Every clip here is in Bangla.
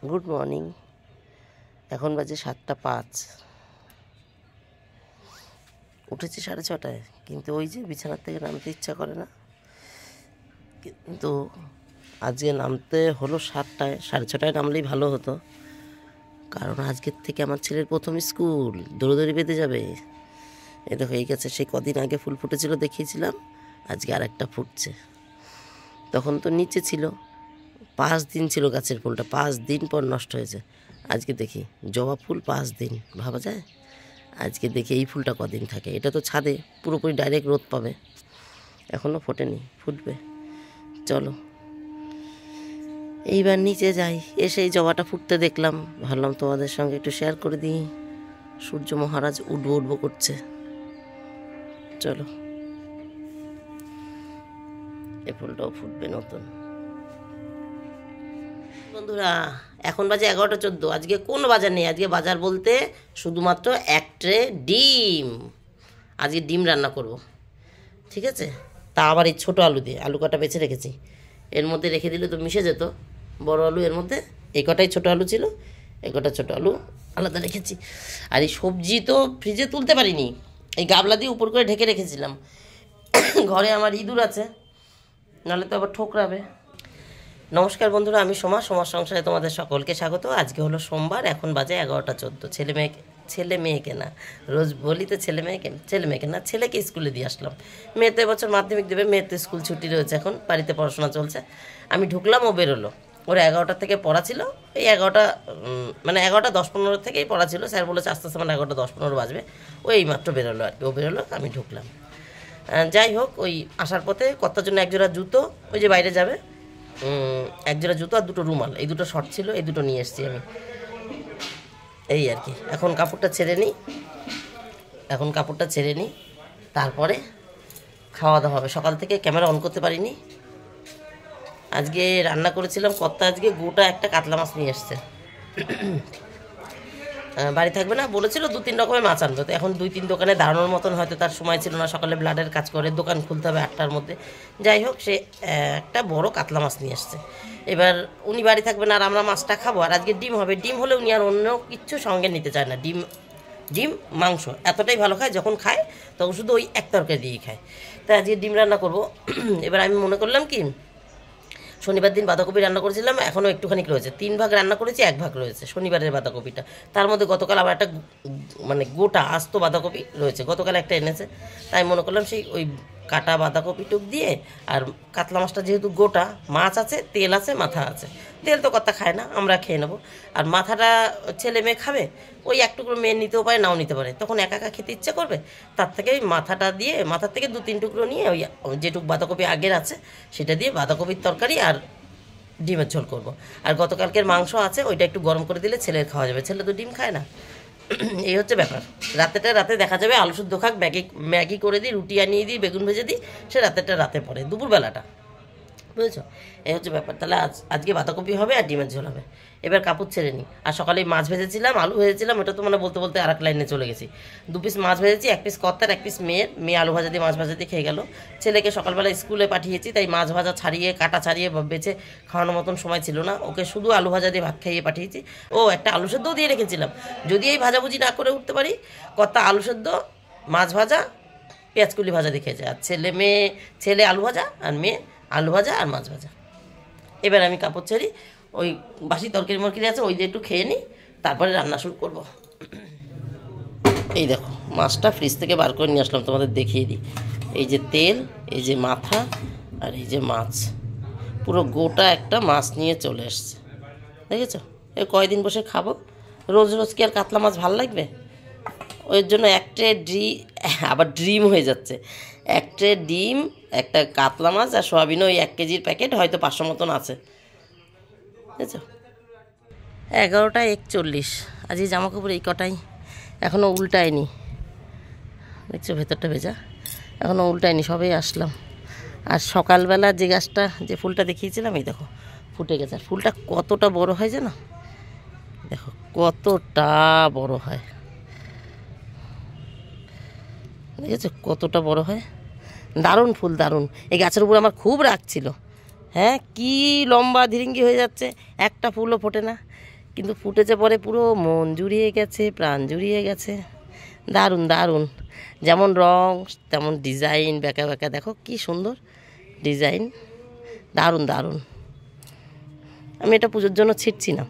Good morning. এখন বাজে 7:05। উঠেছি 6:30টায়, কিন্তু ওই যে বিছানার থেকে নামতে ইচ্ছা করে না। কিন্তু আজকে নামতে হলো 7টায়, 6:30টায় নামলেই ভালো হতো, কারণ আজকের থেকে আমার ছেলের প্রথম স্কুল, দৌড়দৌড়ি বেঁধে যাবে। এই দেখো, এই গাছে সেই কদিন আগে ফুল ফুটেছিল দেখিয়েছিলাম, আজকে আর একটা ফুটছে। তখন তো নিচে ছিল, 5 দিন ছিল গাছের ফুলটা, 5 দিন পর নষ্ট হয়েছে। আজকে দেখি জবা ফুল 5 দিন, ভাবা যায়? আজকে দেখি এই ফুলটা কদিন থাকে। এটা তো ছাদে পুরোপুরি ডাইরেক্ট রোদ পাবে, এখনও ফোটেনি, ফুটবে। চলো এইবার নিচে যাই। এসে এই জবাটা ফুটতে দেখলাম, ভাবলাম তোমাদের সঙ্গে একটু শেয়ার করে দিই। সূর্য মহারাজ উঠবো উঠবো করছে। চলো, এই ফুলটাও ফুটবে নতুন। বন্ধুরা, এখন বাজে 11:14। আজকে কোনো বাজার নেই। আজকে বাজার বলতে শুধুমাত্র এক ট্রে ডিম। আজকে ডিম রান্না করব, ঠিক আছে? তা আবার এই ছোটো আলু দিয়ে, আলু কটা বেছে রেখেছি। এর মধ্যে রেখে দিলে তো মিশে যেত বড় আলু এর মধ্যে। এই কটাই ছোটো আলু ছিল, এই কটা ছোটো আলু আলাদা রেখেছি। আর এই সবজি তো ফ্রিজে তুলতে পারিনি, এই গাবলা দিয়ে উপর করে ঢেকে রেখেছিলাম। ঘরে আমার ইঁদুর আছে, নাহলে তো আবার ঠোকরাবে। নমস্কার বন্ধুরা, আমি সোমা সংসারে তোমাদের সকলকে স্বাগত। আজকে হলো সোমবার, এখন বাজে 11:14। ছেলে মেয়েকে না, রোজ বলি তো ছেলে মেয়েকে না, ছেলেকে স্কুলে দিয়ে আসলাম। মেয়ে তো এবছর মাধ্যমিক দেবে, মেয়ের তো স্কুল ছুটি রয়েছে, এখন বাড়িতে পড়াশোনা চলছে। আমি ঢুকলাম, ও বেরোলো। ওর 11টা থেকে পড়া ছিল, এই 11টা মানে 11:10-15 থেকেই পড়া ছিল। স্যার বলেছে আস্তে আস্তে মানে 11:10-15 বাজবে। ও এইমাত্র বেরোলো আর কি। ও বেরোলো, আমি ঢুকলাম। যাই হোক, ওই আসার পথে কর্তার জন্য একজোড়া জুতো, ওই যে বাইরে যাবে, একজোড়া জুতো আর দুটো রুমাল, এই দুটো শর্ট ছিল, এই দুটো নিয়ে এসেছি আমি। এই আর কি। এখন কাপড়টা ছেড়ে নিই, তারপরে খাওয়া দাওয়া হবে। সকাল থেকে ক্যামেরা অন করতে পারিনি। আজকে রান্না করেছিলাম, কর্তা আজকে গোটা একটা কাতলা মাছ নিয়ে এসছে। বাড়ি থাকবে না বলেছিল, 2-3 রকমের মাছ আনবে। তো এখন 2-3 দোকানে দাঁড়ানোর মতন হয়তো তার সময় ছিল না। সকালে ব্লাডের কাজ করে, দোকান খুলতে হবে 8টার মধ্যে। যাই হোক, সে একটা বড় কাতলা মাছ নিয়ে আসছে। এবার উনি বাড়ি থাকবেন আর আমরা মাছটা খাবো। আর আজকে ডিম হবে। ডিম হলে উনি আর অন্য কিচ্ছু সঙ্গে নিতে চায় না। ডিম মাংস এতটাই ভালো খায়, যখন খায় তখন শুধু ওই এক তরকারি দিয়েই খায়। তাই আজকে ডিম রান্না করবো। এবার আমি মনে করলাম কি, শনিবার দিন বাঁধাকপি রান্না করেছিলাম, এখনও একটুখানি রয়েছে। 3 ভাগ রান্না করেছি, 1 ভাগ রয়েছে শনিবারের বাঁধাকপিটা। তার মধ্যে গতকাল আবার একটা মানে গোটা আস্ত বাঁধাকপি রয়েছে, গতকাল একটা এনেছে। তাই মনে করলাম সেই ওই কাটা বাঁধাকপি টুক দিয়ে, আর কাতলা মাছটা যেহেতু গোটা মাছ আছে, তেল আছে, মাথা আছে। তেল তো কর্তা খায় না, আমরা খেয়ে নেবো। আর মাথাটা ছেলে মেয়ে খাবে, ওই এক টুকরো মেয়ে নিতেও পারে, নাও নিতে পারে, তখন একা একা খেতে ইচ্ছে করবে। তার থেকে ওই মাথাটা দিয়ে, মাথার থেকে 2-3 টুকরো নিয়ে ওই যেটুক বাঁধাকপি আগের আছে সেটা দিয়ে বাঁধাকপির তরকারি আর ডিমের ঝোল করব। আর গতকালকের মাংস আছে, ওইটা একটু গরম করে দিলে ছেলের খাওয়া যাবে। ছেলে তো ডিম খায় না। এই হচ্ছে ব্যাপার। রাতে দেখা যাবে আলু শুদ্ধ খাক, ম্যাগি করে দিই, রুটি আনিয়ে দিই, বেগুন ভেজে দিই, সে রাতে পরে, দুপুরবেলাটা, বুঝেছো? এই হচ্ছে ব্যাপার। তাহলে আজকে বাঁধাকপি হবে আর ডিমের ঝোল হবে। এবার কাপড় ছেড়ে নিই। আর সকালে মাছ ভেজেছিলাম, আলু ভেজেছিলাম, ওটা তো মানে বলতে বলতে আর এক লাইনে চলে গেছি। 2 পিস মাছ ভেজেছি, 1 পিস কর্তার, 1 পিস মেয়ে আলু ভাজা দিয়ে মাছ ভাজা দিয়ে খেয়ে গেল। ছেলেকে সকালবেলা স্কুলে পাঠিয়েছি, তাই মাছ ভাজা ছাড়িয়ে কাটা ছাড়িয়ে বেছে খাওয়ানোর মতন সময় ছিল না। ওকে শুধু আলু ভাজা দিয়ে ভাত খাইয়ে পাঠিয়েছি। ও একটা আলু সেদ্ধও দিয়ে রেখেছিলাম, যদি এই ভাজাভুজি না করে উঠতে পারি। কর্তা আলু সেদ্ধ, মাছ ভাজা, পেঁয়াজকুলি ভাজা দিয়ে খেয়েছে। আর ছেলে আলু ভাজা, আর মেয়ে আলু ভাজা আর মাছ ভাজা। এবার আমি কাপড় ছাড়ি, ওই বাসি তরকারি মরকারি আছে, ওই দিয়ে একটু খেয়ে নিই, তারপরে রান্না শুরু করব। এই দেখো, মাছটা ফ্রিজ থেকে বার করে নিয়ে আসলাম, তোমাদের দেখিয়ে দিই। এই যে তেল, এই যে মাথা, আর এই যে মাছ, পুরো গোটা একটা মাছ নিয়ে চলে এসছে, দেখেছো? এই কয়দিন বসে খাবো, রোজ রোজ কি আর কাতলা মাছ ভাল লাগবে? ওই জন্য একটা আবার ডিম হয়ে যাচ্ছে। একটা ডিম, একটা কাতলা মাছ আর সোয়াবিন, ওই 1 কেজির প্যাকেট, হয়তো 500 মতন আছে, বুঝেছো? 11:41। আজ এই জামা কাপড় এই কটাই, এখনও উল্টায়নি, দেখছো ভেতরটা ভেজা, এখনও উল্টায়নি, সবেই আসলাম। আর সকালবেলা যে গাছটা, যে ফুলটা দেখিয়েছিলাম, এই দেখো ফুটে গেছে। আর ফুলটা কতটা বড় হয় জানো, দেখো কতটা বড় হয়, দেখেছো কতটা বড় হয়? দারুণ ফুল, দারুণ। এই গাছের উপর আমার খুব রাগ ছিল। হ্যাঁ, কি লম্বা ধিরিঙ্গি হয়ে যাচ্ছে, একটা ফুলও ফোটে না। কিন্তু ফুটেছে পরে পুরো মন জুড়িয়ে গেছে, প্রাণ জুড়িয়ে গেছে। দারুণ দারুণ, যেমন রং তেমন ডিজাইন, বেঁকা বেঁকা, দেখো কি সুন্দর ডিজাইন, দারুণ দারুণ। আমি এটা পুজোর জন্য ছিটছি না,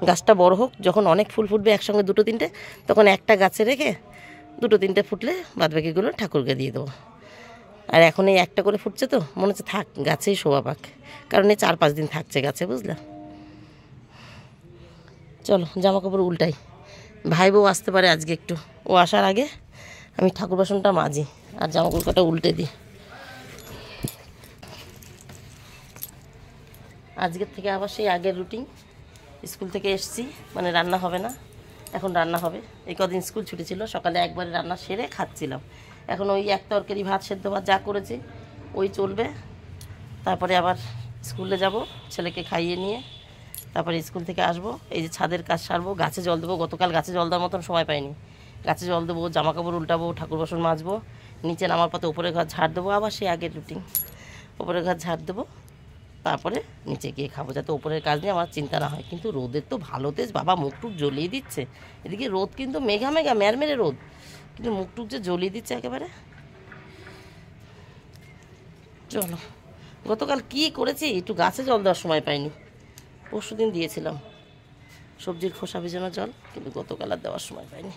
গাছটা বড় হোক, যখন অনেক ফুল ফুটবে একসঙ্গে দুটো তিনটে, তখন একটা গাছে রেখে দুটো তিনটে ফুটলে বাদবাকিগুলো ঠাকুরকে দিয়ে দেবো। আর এখন এই একটা করে ফুটছে তো মনে হচ্ছে থাক গাছেই শোভা পাক, কারণ এই 4-5 দিন থাকছে গাছে, বুঝলা। চলো জামা কাপড় উল্টাই, ভাই বউ আসতে পারে আজকে, একটু ও আসার আগে আমি ঠাকুর বাসনটা মাজি আর জামা কাপড়টা উল্টে দিই। আজকের থেকে আবার সেই আগের রুটিন, স্কুল থেকে এসছি মানে রান্না হবে না, এখন রান্না হবে। এই কদিন স্কুল ছুটি ছিল, সকালে একবারে রান্না সেরে খাচ্ছিলাম, এখন ওই এক তরকারি ভাত সেদ্ধ ভাত যা করেছি ওই চলবে। তারপরে আবার স্কুলে যাব, ছেলেকে খাইয়ে নিয়ে তারপরে স্কুল থেকে আসবো, এই যে ছাদের কাজ সারবো, গাছে জল দেবো। গতকাল গাছে জল দেওয়ার মতন সময় পাইনি, গাছে জল দেবো, জামা কাপড় উল্টাবো, ঠাকুর বাসন মাজবো, নিচে নামার পথে উপরে ঘর ঝাড় দেবো, আবার সেই আগের রুটিন, উপরে ঘর ঝাড় দেবো, তারপরে নিচে গিয়ে খাবো, যাতে উপরের কাজ নিয়ে আমার চিন্তা না হয়। কিন্তু রোদের তো ভালো তেজ বাবা, মুখটুক জ্বলিয়ে দিচ্ছে। এদিকে রোদ কিন্তু মেঘা মেঘা মেরমেরে রোদ, কিন্তু মুখটুক যে জ্বলিয়ে দিচ্ছে একেবারে। চলো, গতকাল কি করেছি, একটু গাছে জল দেওয়ার সময় পাইনি, পরশুদিন দিয়েছিলাম সবজির খোসা ভিজানো জল, কিন্তু গতকাল আর দেওয়ার সময় পাইনি।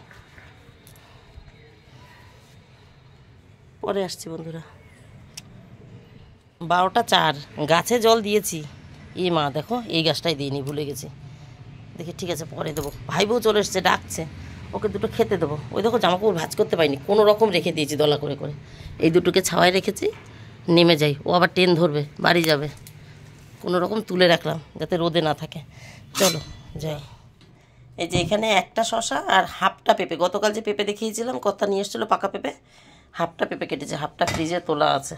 পরে আসছি বন্ধুরা। 12টা 4, গাছে জল দিয়েছি। মা দেখো এই গাছটাই দিইনি, ভুলে গেছি। দেখি ঠিক আছে পরে দেবো। ভাই বউ চলে এসছে, ডাকছে, ওকে দুটো খেতে দেবো। ওই দেখো জামাকাপড় ভাঁজ করতে পারিনি, কোনো রকম রেখে দিয়েছি দলা করে করে। এই দুটোকে ছাওয়ায় রেখেছি, নেমে যাই, ও আবার ট্রেন ধরবে, বাড়ি যাবে, কোনো রকম তুলে রাখলাম যাতে রোদে না থাকে। চলো যাই। এই যে এখানে একটা শশা আর হাফটা পেঁপে, গতকাল যে পেঁপে দেখিয়েছিলাম, কর্তা নিয়ে এসেছিলো পাকা পেঁপে, হাফটা পেঁপে কেটেছে, হাফটা ফ্রিজে তোলা আছে।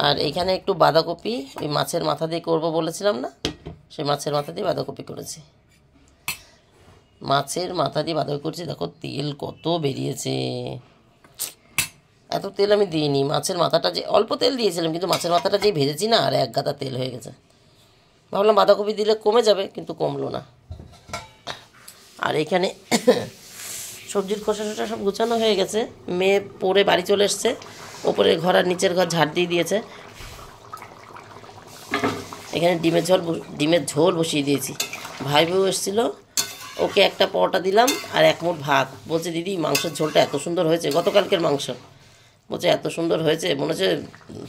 আর এইখানে একটু বাঁধাকপি, ওই মাছের মাথা দিয়ে করবো বলেছিলাম না, সেই মাছের মাথা দিয়ে বাঁধাকপি করেছি। মাছের মাথা দিয়ে বাঁধাকপি করছি, দেখো তেল কত বেরিয়েছে। এত তেল আমি দিইনি, মাছের মাথাটা যে অল্প তেল দিয়েছিলাম, কিন্তু মাছের মাথাটা যেই ভেজেছি না, আর এক গাদা তেল হয়ে গেছে। ভাবলাম বাঁধাকপি দিলে কমে যাবে, কিন্তু কমলো না। আর এখানে সবজির খোসা টোসা সব গুছানো হয়ে গেছে, মেয়ে পরে বাড়ি চলে এসছে, ওপরের ঘর আর নিচের ঘর ঝাড় দিয়ে দিয়েছে। এখানে ডিমের ঝোল বসিয়ে দিয়েছি। ভাই বউ এসেছিলো, ওকে একটা পরোটা দিলাম আর 1 মুঠ ভাত। বলছে দিদি মাংসের ঝোলটা এত সুন্দর হয়েছে, গতকালকের মাংস, বলছে এত সুন্দর হয়েছে, মনে হচ্ছে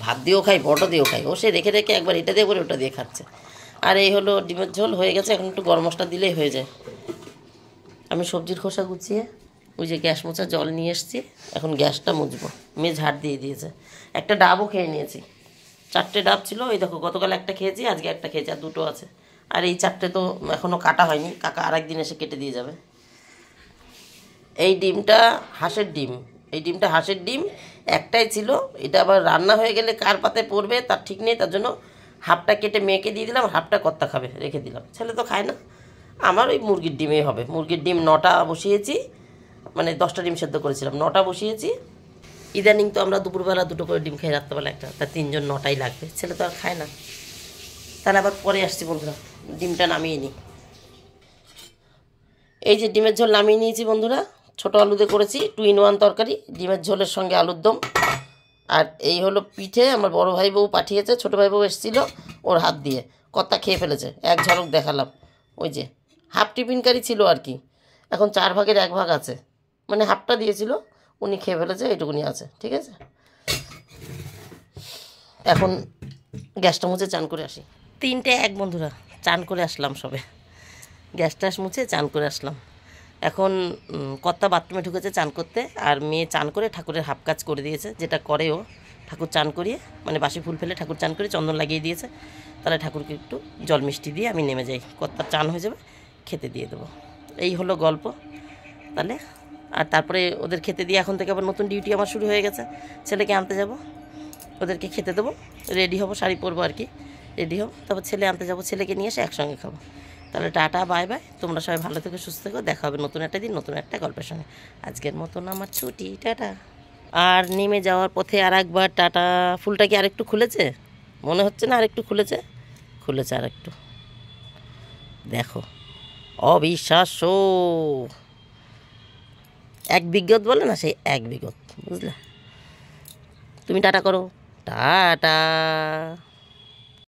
ভাত দিয়েও খাই পরোটা দিয়েও খাই। ও সে রেখে রেখে একবার এটা দিয়ে করে ওটা দিয়ে খাচ্ছে। আর এই হলো ডিমের ঝোল হয়ে গেছে, এখন একটু গরম মশলা দিলেই হয়ে যায়। আমি সবজির খোসা গুছিয়ে ওই যে গ্যাস মোছার জল নিয়ে এসেছি, এখন গ্যাসটা মুছবো। মেয়ে ঝাড় দিয়ে দিয়েছে, একটা ডাবও খেয়ে নিয়েছি। 4টে ডাব ছিল, এই দেখো গতকাল একটা খেয়েছি, আজকে একটা খেয়েছি, আর 2টো আছে। আর এই 4টে তো এখনও কাটা হয়নি, কাকা আরেকদিন এসে কেটে দিয়ে যাবে। এই ডিমটা হাঁসের ডিম, এই ডিমটা হাঁসের ডিম একটাই ছিল, এটা আবার রান্না হয়ে গেলে কার পাতে পড়বে তার ঠিক নেই, তার জন্য হাফটা কেটে মেয়েকে দিয়ে দিলাম, হাফটা কর্তা খাবে, রেখে দিলাম। ছেলে তো খায় না, আমার ওই মুরগির ডিমেই হবে। মুরগির ডিম 9টা বসিয়েছি, মানে 10টা ডিম সেদ্ধ করেছিলাম, 9টা বসিয়েছি। ইদানিং তো আমরা দুপুরবেলা 2টো করে ডিম খাই, রাত্রেবেলা একটা, তার 3জন 9টাই লাগবে, ছেলে তো আর খায় না। তাহলে আবার পরে আসছি বন্ধুরা, ডিমটা নামিয়ে নিই। এই যে ডিমের ঝোল নামিয়ে নিয়েছি বন্ধুরা, ছোটো আলু দিয়ে করেছি, 2 in 1 তরকারি, ডিমের ঝোলের সঙ্গে আলুর দম। আর এই হলো পিঠে, আমার বড় ভাই বউ পাঠিয়েছে, ছোটো ভাই বউ এসেছিল ওর হাত দিয়ে, কর্তা খেয়ে ফেলেছে, এক ঝলক দেখালাম। ওই যে হাফ টিফিন কারি ছিল আর কি, এখন 4 ভাগের 1 ভাগ আছে, মানে হাফটা দিয়েছিল, উনি খেয়ে ফেলেছে, এইটুকুনি আছে, ঠিক আছে। এখন গ্যাসটা মুছে চান করে আসি। 3টে 1 বন্ধুরা, চান করে আসলাম সবে, গ্যাস ট্যাস মুছে চান করে আসলাম। এখন কর্তা বাথরুমে ঢুকেছে চান করতে, আর মেয়ে চান করে ঠাকুরের হাফ কাজ করে দিয়েছে, যেটা করে ও, ঠাকুর চান করিয়ে, মানে বাসি ফুল ফেলে ঠাকুর চান করে চন্দন লাগিয়ে দিয়েছে। তাহলে ঠাকুরকে একটু জল মিষ্টি দিয়ে আমি নেমে যাই, কর্তার চান হয়ে যাবে, খেতে দিয়ে দেবো। এই হলো গল্প তাহলে। আর তারপরে ওদের খেতে দিয়ে এখন থেকে আবার নতুন ডিউটি আমার শুরু হয়ে গেছে, ছেলেকে আনতে যাব, ওদেরকে খেতে দেবো, রেডি হবো, শাড়ি পরবো আর কি, রেডি হবো, তারপর ছেলে আনতে যাবো, ছেলেকে নিয়ে এসে একসঙ্গে খাবো। তাহলে টাটা বাই বাই, তোমরা সবাই ভালো থেকো, সুস্থ থেকো, দেখা হবে নতুন একটা দিন, নতুন একটা গল্পের সঙ্গে। আজকের মতন আমার ছুটি, টাটা। আর নেমে যাওয়ার পথে আর একবার টাটা। ফুলটা কি আরেকটু খুলেছে? মনে হচ্ছে না আরেকটু খুলেছে, খুলেছে আরেকটু, দেখো অবিশ্বাস্য, এক বিঘত বলে না, সেই এক বিঘত, বুঝলে। তুমি টাটা করো, টাটা।